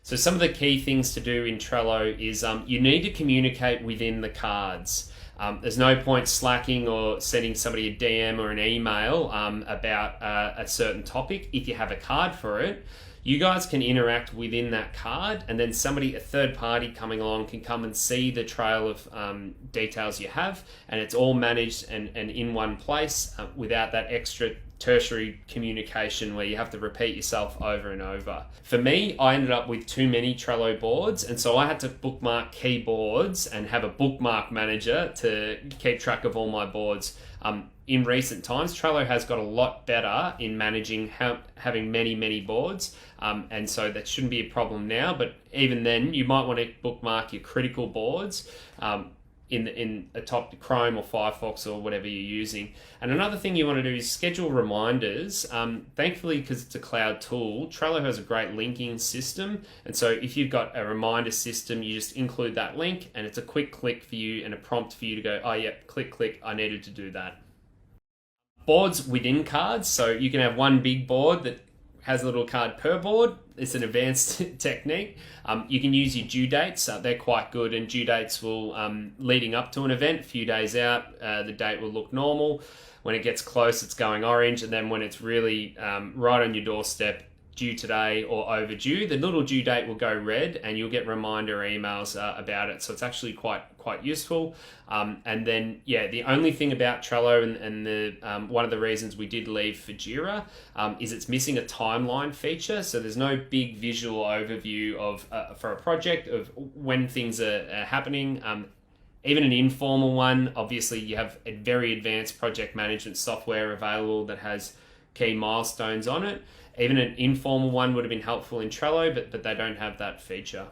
So some of the key things to do in Trello is you need to communicate within the cards. There's no point slacking or sending somebody a DM or an email about a certain topic. If you have a card for it, you guys can interact within that card, and then somebody, a third party coming along, can come and see the trail of details you have, and it's all managed and in one place without that extra tertiary communication where you have to repeat yourself over and over. For me, I ended up with too many Trello boards, and so I had to bookmark keyboards and have a bookmark manager to keep track of all my boards. In recent times, Trello has got a lot better in managing having many boards, and so that shouldn't be a problem now, but even then you might want to bookmark your critical boards in a top Chrome or Firefox or whatever you're using. And another thing you want to do is schedule reminders. Thankfully, because it's a cloud tool, Trello has a great linking system. And so if you've got a reminder system, you just include that link and it's a quick click for you and a prompt for you to go, oh yeah, click, I needed to do that. Boards within cards. So you can have one big board that has a little card per board. It's an advanced technique. You can use your due dates. They're quite good, and due dates will, leading up to an event, a few days out, the date will look normal. When it gets close, it's going orange, and then when it's really right on your doorstep, due today or overdue, the little due date will go red, and you'll get reminder emails about it. So it's actually quite useful. And then, yeah, the only thing about Trello and the one of the reasons we did leave for Jira is it's missing a timeline feature. So there's no big visual overview of for a project of when things are happening. Even an informal one, obviously you have a very advanced project management software available that has key milestones on it. Even an informal one would have been helpful in Trello, but they don't have that feature.